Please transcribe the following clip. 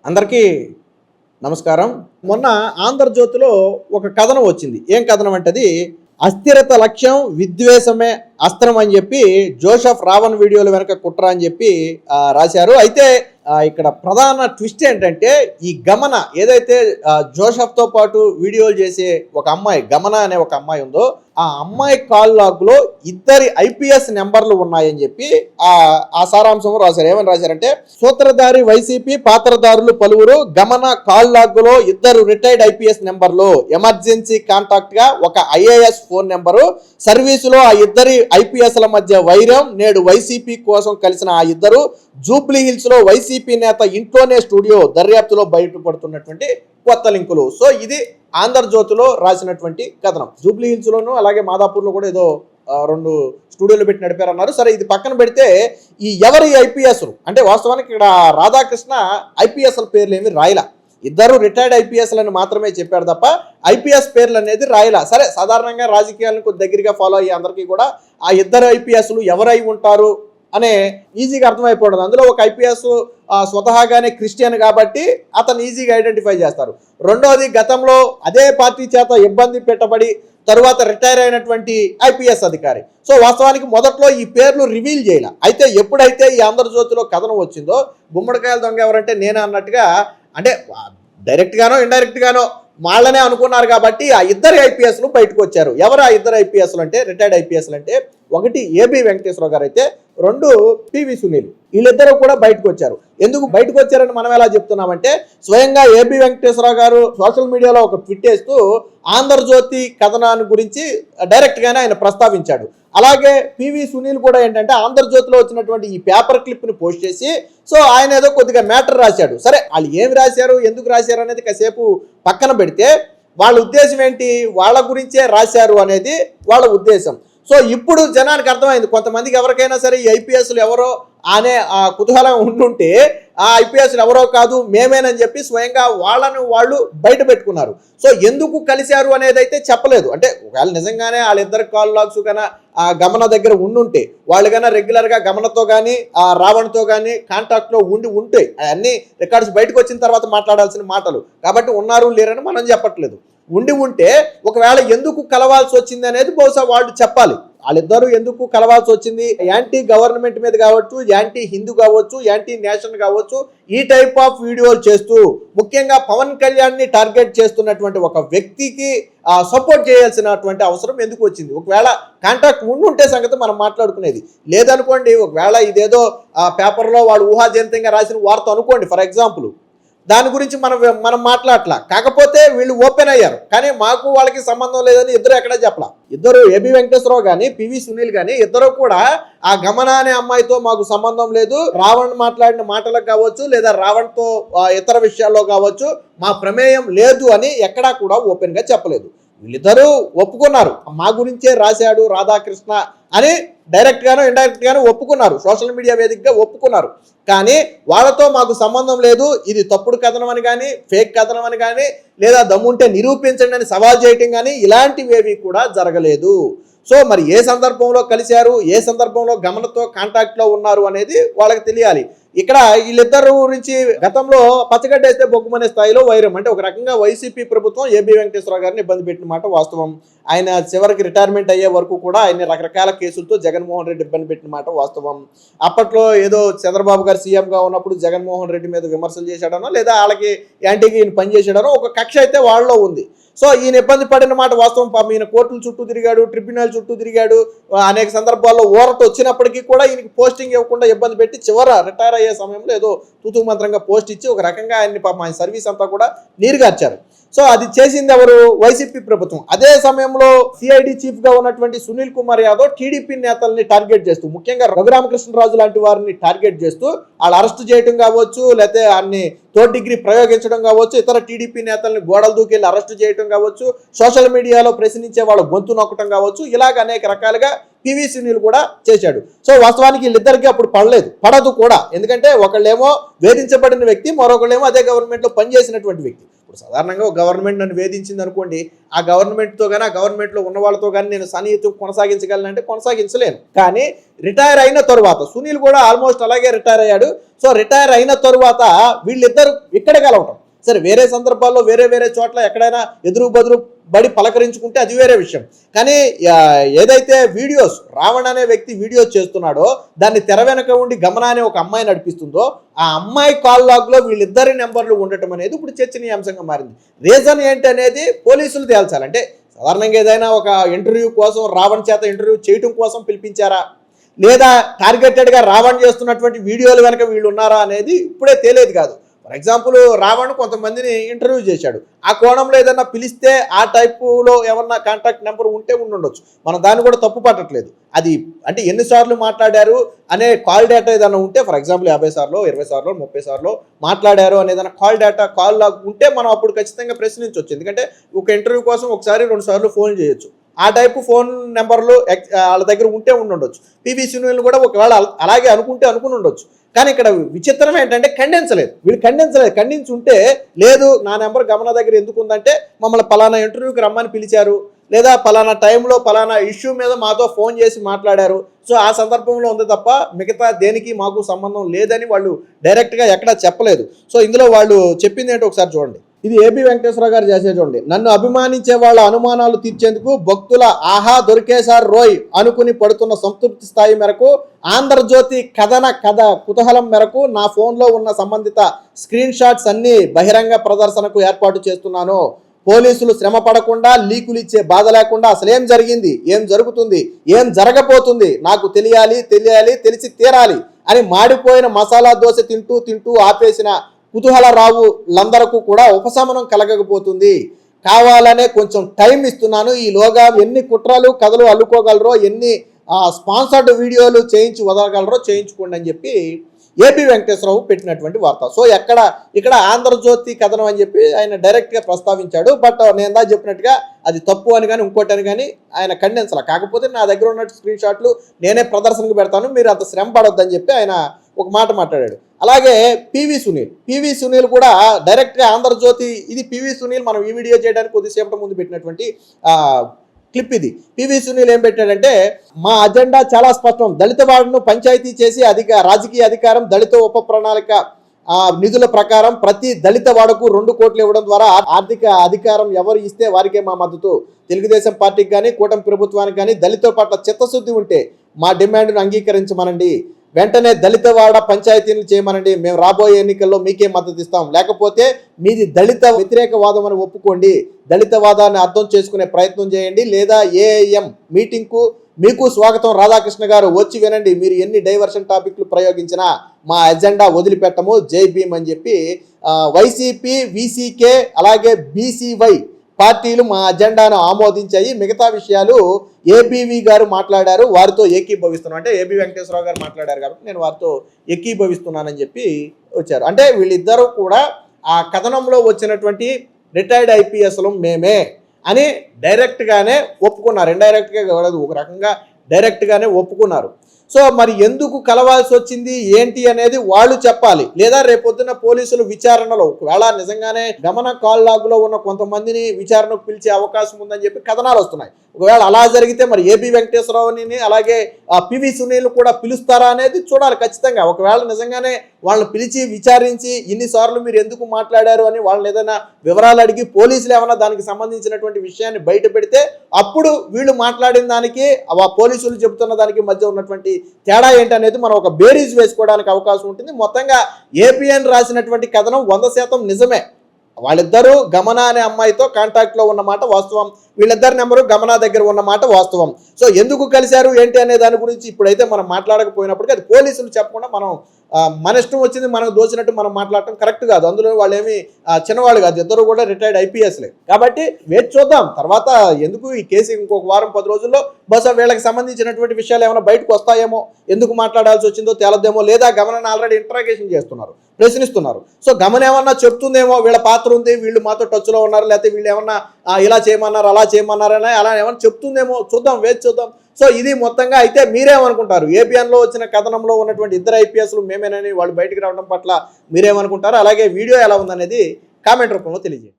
అందరికీ నమస్కారం. మొన్న ఆంధ్రజ్యోతిలో ఒక కథనం వచ్చింది. ఏం కథనం అంటే అది అస్థిరత లక్ష్యం విద్వేషమే అస్త్రం అని చెప్పి జోసెఫ్ రావణ్ వీడియోల వెనక కుట్ర అని చెప్పి రాశారు. అయితే ఇక్కడ ప్రధాన ట్విస్ట్ ఏంటంటే ఈ గమన ఏదైతే జోసెఫ్తో పాటు వీడియోలు చేసే ఒక అమ్మాయి గమన అనే ఒక అమ్మాయి ఉందో ఆ అమ్మాయి కాల్ లాగ్లో ఇద్దరి ఐపీఎస్ నెంబర్లు ఉన్నాయని చెప్పి ఆ సారాంశం రాశారు. ఏమని రాశారంటే సూత్రధారి వైసీపీ పాత్రధారులు పలువురు గమన కాల్ లాగ్లో ఇద్దరు రిటైర్డ్ ఐపీఎస్ నెంబర్లు ఎమర్జెన్సీ కాంటాక్ట్ గా ఒక ఐఏఎస్ ఫోన్ నెంబరు సర్వీసులో ఆ ఇద్దరి ఐపీఎస్ల మధ్య వైరం నేడు వైసీపీ కోసం కలిసిన ఆ ఇద్దరు జూబ్లీ హిల్స్ లో వైసీపీ నేత ఇంట్లోనే స్టూడియో దర్యాప్తులో బయటపడుతున్నటువంటి కొత్త లింకులు. సో ఇది ఆంధ్రజ్యోతిలో రాసినటువంటి కథనం. జూబ్లీ హిల్స్ లోను అలాగే మాదాపూర్లో కూడా ఏదో రెండు స్టూడియోలు పెట్టి నడిపారన్నారు. సరే, ఇది పక్కన పెడితే ఈ ఎవరి ఐపీఎస్లు అంటే వాస్తవానికి ఇక్కడ రాధాకృష్ణ ఐపీఎస్ల పేర్లు ఏమి రాయలా, ఇద్దరు రిటైర్డ్ ఐపీఎస్లని మాత్రమే చెప్పారు తప్ప ఐపీఎస్ పేర్లు అనేది రాయలా. సరే, సాధారణంగా రాజకీయాలను కొద్ది దగ్గరగా ఫాలో అయ్యే అందరికీ కూడా ఆ ఇద్దరు ఐపీఎస్లు ఎవరై ఉంటారు అనే ఈజీగా అర్థమైపోవడం. అందులో ఒక ఐపీఎస్ స్వతహాగానే క్రిస్టియన్ కాబట్టి అతను ఈజీగా ఐడెంటిఫై చేస్తారు. రెండోది గతంలో అదే పార్టీ చేత ఇబ్బంది పెట్టబడి తరువాత రిటైర్ అయినటువంటి ఐపీఎస్ అధికారి. సో వాస్తవానికి మొదట్లో ఈ పేర్లు రివీల్ చేయాల. అయితే ఎప్పుడైతే ఈ ఆంధ్రజ్యోతిలో కథనం వచ్చిందో గుమ్మడికాయల దొంగ ఎవరంటే నేనే అన్నట్టుగా, అంటే డైరెక్ట్ గానో ఇండైరెక్ట్ గానో వాళ్ళనే అనుకున్నారు కాబట్టి ఆ ఇద్దరు ఐపీఎస్లు బయటకు వచ్చారు. ఎవరు ఆ ఇద్దరు ఐపీఎస్లు అంటే రిటైర్డ్ ఐపీఎస్లు అంటే ఒకటి ఏబి వెంకటేశ్వరరావు గారు అయితే రెండు పివి సునీల్. వీళ్ళిద్దరూ కూడా బయటకు వచ్చారు. ఎందుకు బయటకు వచ్చారని మనం ఎలా చెప్తున్నామంటే స్వయంగా ఏబి వెంకటేశ్వరరావు గారు సోషల్ మీడియాలో ఒక ట్వీట్ చేస్తూ ఆంధ్రజ్యోతి కథనాన్ని గురించి డైరెక్ట్ గానే ఆయన ప్రస్తావించాడు. అలాగే పివి సునీల్ కూడా ఏంటంటే ఆంధ్రజ్యోతిలో వచ్చినటువంటి ఈ పేపర్ క్లిప్ ని పోస్ట్ చేసి సో ఆయన ఏదో కొద్దిగా మ్యాటర్ రాశాడు. సరే, వాళ్ళు ఏమి రాశారు ఎందుకు రాశారు అనేది కాసేపు పక్కన పెడితే వాళ్ళ ఉద్దేశం ఏంటి, వాళ్ళ గురించే రాశారు అనేది వాళ్ళ ఉద్దేశం. సో ఇప్పుడు జనానికి అర్థమైంది, కొంతమందికి ఎవరికైనా సరే ఈ ఐపీఎస్లు ఎవరో అనే ఆ కుతూహలం ఉంటుంటే ఆ ఐపీఎస్లు ఎవరో కాదు మేమేనని చెప్పి స్వయంగా వాళ్ళను వాళ్ళు బయట పెట్టుకున్నారు. సో ఎందుకు కలిశారు అనేది అయితే చెప్పలేదు. అంటే ఒకవేళ నిజంగానే వాళ్ళిద్దరు కాల్ లాగ్స్ కన్నా ఆ గమన దగ్గర ఉండుంటే వాళ్ళు కన్నా రెగ్యులర్గా గమనతో కానీ ఆ రావణ్తో కానీ కాంటాక్ట్లో ఉంటే అన్ని రికార్డ్స్ బయటకు వచ్చిన తర్వాత మాట్లాడాల్సిన మాటలు కాబట్టి ఉన్నారు లేరని మనం చెప్పట్లేదు. ఉంటే ఒకవేళ ఎందుకు కలవాల్సి వచ్చింది అనేది బహుశా వాళ్ళు చెప్పాలి. వాళ్ళిద్దరూ ఎందుకు కలవాల్సి వచ్చింది, యాంటీ గవర్నమెంట్ మీద కావచ్చు, యాంటీ హిందూ కావచ్చు, యాంటీ నేషన్ కావచ్చు, ఈ టైప్ ఆఫ్ వీడియోలు చేస్తూ ముఖ్యంగా పవన్ కళ్యాణ్ ని టార్గెట్ చేస్తున్నటువంటి ఒక వ్యక్తికి సపోర్ట్ చేయాల్సినటువంటి అవసరం ఎందుకు వచ్చింది. ఒకవేళ కాంటాక్ట్ ఉంటే సంగతి మనం మాట్లాడుకునేది. లేదనుకోండి, ఒకవేళ ఇదేదో పేపర్లో వాళ్ళు ఊహాజనితంగా రాసిన వార్త అనుకోండి ఫర్ ఎగ్జాంపుల్, దాని గురించి మనం మాట్లాడలా. కాకపోతే వీళ్ళు ఓపెన్ అయ్యారు, కానీ మాకు వాళ్ళకి సంబంధం లేదని ఇద్దరు ఎక్కడా చెప్పలా. ఇద్దరు ఏబి వెంకటేశ్వరరావు కానీ పివి సునీల్ కానీ ఇద్దరు కూడా ఆ గమన అనే అమ్మాయితో మాకు సంబంధం లేదు, రావణ్ మాట్లాడిన మాటలకు కావచ్చు లేదా రావణ్తో ఇతర విషయాల్లో కావచ్చు మా ప్రమేయం లేదు అని ఎక్కడా కూడా ఓపెన్ గా చెప్పలేదు. వీళ్ళిద్దరూ ఒప్పుకున్నారు, మా గురించే రాశాడు రాధాకృష్ణ అని డైరెక్ట్ గానో ఇండైరెక్ట్ గానో ఒప్పుకున్నారు, సోషల్ మీడియా వేదికగా ఒప్పుకున్నారు. కానీ వాళ్ళతో మాకు సంబంధం లేదు, ఇది తప్పుడు కథనం అని కానీ ఫేక్ కథనం అని కానీ లేదా దమ్ముంటే నిరూపించండి అని సవాల్ చేయటం కానీ ఇలాంటివేవి కూడా జరగలేదు. సో మరి ఏ సందర్భంలో కలిశారు, ఏ సందర్భంలో గమనతో కాంటాక్ట్లో ఉన్నారు అనేది వాళ్ళకి తెలియాలి. ఇక్కడ వీళ్ళిద్దరు గురించి గతంలో పచ్చగడ్డ వేస్తే బొగ్గుమనే స్థాయిలో వైరం. అంటే ఒక రకంగా వైసీపీ ప్రభుత్వం ఏబి వెంకటేశ్వరరావు గారిని ఇబ్బంది పెట్టిన మాట వాస్తవం. ఆయన చివరికి రిటైర్మెంట్ అయ్యే వరకు కూడా ఆయన రకరకాల కేసులతో జగన్మోహన్ రెడ్డి ఇబ్బంది పెట్టిన మాట వాస్తవం. అప్పట్లో ఏదో చంద్రబాబు గారు సీఎంగా ఉన్నప్పుడు జగన్మోహన్ రెడ్డి మీద విమర్శలు చేశాడనో లేదా వాళ్ళకి యాంటీకి ఈయన పనిచేసాడనో ఒక కక్ష అయితే వాళ్ళలో ఉంది. సో ఈయన ఇబ్బంది పడిన మాట వాస్తవం. పాపం ఈయన కోర్టుల చుట్టూ తిరిగాడు, ట్రిబ్యునల్ చుట్టూ తిరిగాడు, అనేక సందర్భాల్లో ఊరట వచ్చినప్పటికీ కూడా ఈయనకి పోస్టింగ్ ఇవ్వకుండా ఇబ్బంది పెట్టి చివర రిటైర్ అయ్యే సమయంలో ఏదో తూతూ మంత్రంగా పోస్ట్ ఇచ్చి ఒక రకంగా ఆయన్ని పాపం ఆయన సర్వీస్ అంతా కూడా నీరుగార్చారు. సో అది చేసింది ఎవరు, వైసీపీ ప్రభుత్వం. అదే సమయంలో సిఐడి చీఫ్ గా ఉన్నటువంటి సునీల్ కుమార్ యాదవ్ టీడీపీ నేతల్ని టార్గెట్ చేస్తూ ముఖ్యంగా రఘురామకృష్ణరాజు లాంటి వారిని టార్గెట్ చేస్తూ వాళ్ళు అరెస్ట్ చేయడం కావచ్చు, లేకపోతే అన్ని థర్డ్ డిగ్రీ ప్రయోగించడం కావచ్చు, ఇతర టీడీపీ నేతల్ని గోడలు దూకెళ్ళి అరెస్ట్ చేయడం కావచ్చు, సోషల్ మీడియాలో ప్రశ్నించే వాళ్ళ గొంతు నొక్కడం కావచ్చు, ఇలాగ అనేక రకాలుగా పివి సునీల్ కూడా చేశాడు. సో వాస్తవానికి వీళ్ళిద్దరికీ అప్పుడు పడదు కూడా. ఎందుకంటే ఒకళ్ళేమో వేధించబడిన వ్యక్తి, మరొకళ్ళేమో అదే గవర్నమెంట్లో పనిచేసినటువంటి వ్యక్తి. ఇప్పుడు సాధారణంగా ఒక గవర్నమెంట్ నన్ను వేధించింది అనుకోండి, ఆ గవర్నమెంట్తో కానీ ఆ గవర్నమెంట్లో ఉన్న వాళ్ళతో కానీ నేను సన్నిహితం కొనసాగించగలనంటే కొనసాగించలేను. కానీ రిటైర్ అయిన తరువాత సునీల్ కూడా ఆల్మోస్ట్ అలాగే రిటైర్ అయ్యాడు. సో రిటైర్ అయిన తరువాత వీళ్ళిద్దరు ఇక్కడ కలవటం సరే, వేరే సందర్భాల్లో వేరే చోట్ల ఎక్కడైనా ఎదురు బదురు బడి పలకరించుకుంటే అది వేరే విషయం. కానీ ఏదైతే వీడియోస్ రావణ్ అనే వ్యక్తి వీడియోస్ చేస్తున్నాడో దాన్ని తెర వెనక ఉండి గమన అనే ఒక అమ్మాయి నడిపిస్తుందో ఆ అమ్మాయి కాల్ లాగ్లో వీళ్ళిద్దరి నెంబర్లు ఉండటం అనేది ఇప్పుడు చర్చనీయాంశంగా మారింది. రీజన్ ఏంటి అనేది పోలీసులు తేల్చాలి. అంటే సాధారణంగా ఏదైనా ఒక ఇంటర్వ్యూ కోసం రావణ్ చేత ఇంటర్వ్యూ చేయటం కోసం పిలిపించారా, లేదా టార్గెటెడ్గా రావణ్ చేస్తున్నటువంటి వీడియోలు వెనక వీళ్ళు ఉన్నారా అనేది ఇప్పుడే తేలేదు కాదు. ఫర్ ఎగ్జాంపుల్ రావణ్ కొంతమందిని ఇంటర్వ్యూ చేశాడు, ఆ కోణంలో ఏదన్నా పిలిస్తే ఆ టైపులో ఏమన్నా కాంటాక్ట్ నెంబర్ ఉంటే ఉండొచ్చు. మనం దాన్ని కూడా తప్పు పట్టట్లేదు. అది అంటే ఎన్నిసార్లు మాట్లాడారు అనే కాల్ డేటా ఏదైనా ఉంటే, ఫర్ ఎగ్జాంపుల్ 50 సార్లు 20 సార్లు 30 సార్లు మాట్లాడారు అని ఏదైనా కాల్ డేటా కాల్ ఉంటే మనం అప్పుడు ఖచ్చితంగా ప్రశ్నించవచ్చు. ఎందుకంటే ఒక ఇంటర్వ్యూ కోసం ఒకసారి 2 సార్లు ఫోన్ చేయొచ్చు. ఆ టైపు ఫోన్ నెంబర్లు వాళ్ళ దగ్గర ఉంటే ఉండొచ్చు. పివి సునీల్ కూడా ఒకవేళ అలాగే అనుకుని ఉండొచ్చు. కానీ ఇక్కడ విచిత్రం ఏంటంటే వీళ్ళు ఖండించి ఉంటే లేదు నా నెంబర్ గమన దగ్గర ఎందుకు ఉందంటే మమ్మల్ని పలానా ఇంటర్వ్యూకి రమ్మని పిలిచారు, లేదా పలానా టైంలో పలానా ఇష్యూ మీద మాతో ఫోన్ చేసి మాట్లాడారు, సో ఆ సందర్భంలో ఉంది తప్ప మిగతా దేనికి మాకు సంబంధం లేదని వాళ్ళు డైరెక్ట్గా ఎక్కడా చెప్పలేదు. సో ఇందులో వాళ్ళు చెప్పింది ఏంటో ఒకసారి చూడండి. ఇది ఏబి వెంకటేశ్వర గారు చేసే చూడండి. నన్ను అభిమానించే వాళ్ళ అనుమానాలు తీర్చేందుకు భక్తుల ఆహా దొరికేసార్ రోయ్ అనుకుని పడుతున్న సంతృప్తి స్థాయి మేరకు ఆంధ్రజ్యోతి కథ కుతూహలం మేరకు నా ఫోన్లో ఉన్న సంబంధిత స్క్రీన్ షాట్స్ అన్ని బహిరంగ ప్రదర్శనకు ఏర్పాటు చేస్తున్నాను. పోలీసులు శ్రమ పడకుండా లీకులు ఇచ్చే బాధ లేకుండా అసలేం జరిగింది, ఏం జరుగుతుంది, ఏం జరగబోతుంది నాకు తెలియాలి, తెలిసి తీరాలి అని మాడిపోయిన మసాలా దోశ తింటూ ఆపేసిన కుతూహల రావులందరకు కూడా ఉపశమనం కలగకపోతుంది. కావాలనే కొంచెం టైం ఇస్తున్నాను. ఈలోగా ఎన్ని కుట్రలు కథలు అల్లుకోగలరో, ఎన్ని స్పాన్సర్డ్ వీడియోలు చేయించి వదలగలరో చేయించుకోండి అని చెప్పి ఏబి వెంకటేశ్వరరావు పెట్టినటువంటి వార్త. సో ఇక్కడ ఆంధ్రజ్యోతి కథనం అని చెప్పి ఆయన డైరెక్ట్గా ప్రస్తావించాడు. బట్ నేను దా చెప్పినట్టుగా అది తప్పు అని కానీ ఇంకోటి అని కానీ ఆయన ఖండించాల. కాకపోతే నా దగ్గర ఉన్న స్క్రీన్ షాట్లు నేనే ప్రదర్శనకు పెడతాను, మీరు అంత శ్రమ పడొద్దని చెప్పి ఆయన ఒక మాట మాట్లాడాడు. అలాగే పివి సునీల్ కూడా డైరెక్ట్గా ఆంధ్రజ్యోతి, ఇది పివి సునీల్ మనం ఈ వీడియో చేయడానికి కొద్దిసేపటి ముందు పెట్టినటువంటి క్లిప్ ఇది. పివి సునీల్ ఏం పెట్టాడంటే, మా అజెండా చాలా స్పష్టం, దళిత వాడును పంచాయతీ చేసి రాజకీయ అధికారం దళిత ఉప ప్రణాళిక నిధుల ప్రకారం ప్రతి దళిత వాడకు 2 కోట్లు ఇవ్వడం ద్వారా ఆర్థిక అధికారం ఎవరు ఇస్తే వారికే మా మద్దతు. తెలుగుదేశం పార్టీకి కానీ కూటమి ప్రభుత్వానికి కానీ దళితుల పట్ల చిత్తశుద్ధి ఉంటే మా డిమాండ్ను అంగీకరించమనండి. వెంటనే దళితవాడ పంచాయతీని చేయమనండి. మేము రాబోయే ఎన్నికల్లో మీకే మద్దతు ఇస్తాం. లేకపోతే మీది దళిత వ్యతిరేక వాదం అని ఒప్పుకోండి. దళితవాదాన్ని అర్థం చేసుకునే ప్రయత్నం చేయండి. లేదా ఏఐఎం మీటింగ్కు మీకు స్వాగతం, రాధాకృష్ణ గారు వచ్చి వినండి. మీరు ఎన్ని డైవర్షన్ టాపిక్లు ప్రయోగించినా మా ఎజెండా వదిలిపెట్టము, జై భీమ్ అని చెప్పి వైసీపీ, వీసీకే అలాగే బీసీవై పార్టీలు మా అజెండాను ఆమోదించాయి. మిగతా విషయాలు ఏబీవీ గారు మాట్లాడారు, వారితో ఏకీభవిస్తున్నాను. అంటే ఏబి వెంకటేశ్వరరావు గారు మాట్లాడారు కాబట్టి నేను వారితో ఏకీభవిస్తున్నానని చెప్పి వచ్చారు. అంటే వీళ్ళిద్దరూ కూడా ఆ కథనంలో వచ్చినటువంటి రిటైర్డ్ ఐపీఎస్లు మేమే అని డైరెక్ట్గానే ఒప్పుకున్నారు. ఇండైరెక్ట్గా కాదు, ఒక రకంగా డైరెక్ట్గానే ఒప్పుకున్నారు. సో మరి ఎందుకు కలవాల్సి వచ్చింది ఏంటి అనేది వాళ్ళు చెప్పాలి. లేదా రేపొద్దున పోలీసులు విచారణలో ఒకవేళ నిజంగానే గమన కాల్ లాగ్లో ఉన్న కొంతమందిని విచారణకు పిలిచే అవకాశం ఉందని చెప్పి కథనాలు వస్తున్నాయి. ఒకవేళ అలా జరిగితే మరి ఏబి వెంకటేశ్వరరావుని అలాగే పివి సునీల్ కూడా పిలుస్తారా అనేది చూడాలి ఖచ్చితంగా. ఒకవేళ నిజంగానే వాళ్ళని పిలిచి విచారించి ఇన్నిసార్లు మీరు ఎందుకు మాట్లాడారు అని వాళ్ళని ఏదైనా వివరాలు అడిగి పోలీసులు ఏమైనా దానికి సంబంధించినటువంటి విషయాన్ని బయట పెడితే అప్పుడు వీళ్ళు మాట్లాడిన దానికి ఆ పోలీసులు చెబుతున్న దానికి మధ్య ఉన్నటువంటి తేడా ఏంటనేది మనం ఒక బేరీజ్ వేసుకోవడానికి అవకాశం ఉంటుంది. మొత్తంగా ఏపీఎన్ రాసినటువంటి కథనం 100% నిజమే. వాళ్ళిద్దరూ గమన అనే అమ్మాయితో కాంటాక్ట్లో ఉన్నమాట వాస్తవం. వీళ్ళిద్దరి నెంబరు గమన దగ్గర ఉన్నమాట వాస్తవం. సో ఎందుకు కలిశారు ఏంటి అనే దాని గురించి ఇప్పుడైతే మనం మాట్లాడకపోయినప్పటికీ అది పోలీసులు చెప్పకుండా మనం మన ఇష్టం వచ్చింది మనకు దోచినట్టు మనం మాట్లాడటం కరెక్ట్ కాదు. అందులో వాళ్ళు ఏమి చిన్నవాళ్ళు కాదు, ఇద్దరు కూడా రిటైర్డ్ ఐపీఎస్లే. కాబట్టి వేచి చూద్దాం తర్వాత. ఎందుకు ఈ కేసు ఇంకొక వారం 10 రోజుల్లో బహుశా వీళ్ళకి సంబంధించినటువంటి విషయాలు ఏమైనా బయటకు వస్తాయేమో, ఎందుకు మాట్లాడాల్సి వచ్చిందో తేలద్దేమో, లేదా గమనాన్ని ఆల్రెడీ ఇంట్రాగేషన్ చేస్తున్నారు, ప్రశ్నిస్తున్నారు. సో గమనం ఏమన్నా చెప్తుందేమో, వీళ్ళ పాత్ర ఉంది, వీళ్ళు మాతో టచ్లో ఉన్నారు, లేకపోతే వీళ్ళు ఏమన్నా ఇలా చేయమన్నారు అలా చేయమన్నారని అలా ఏమైనా చెప్తుందేమో, చూద్దాం, వేచి చూద్దాం. సో ఇది మొత్తంగా అయితే మీరేమనుకుంటారు? ఏబిఎన్లో వచ్చిన కథనంలో ఉన్నటువంటి ఇద్దరు ఐపీఎస్లు మేమేనని వాళ్ళు బయటికి రావడం పట్ల మీరేమనుకుంటారు? అలాగే వీడియో ఎలా ఉందనేది కామెంట్ రూపంలో తెలియజేయండి.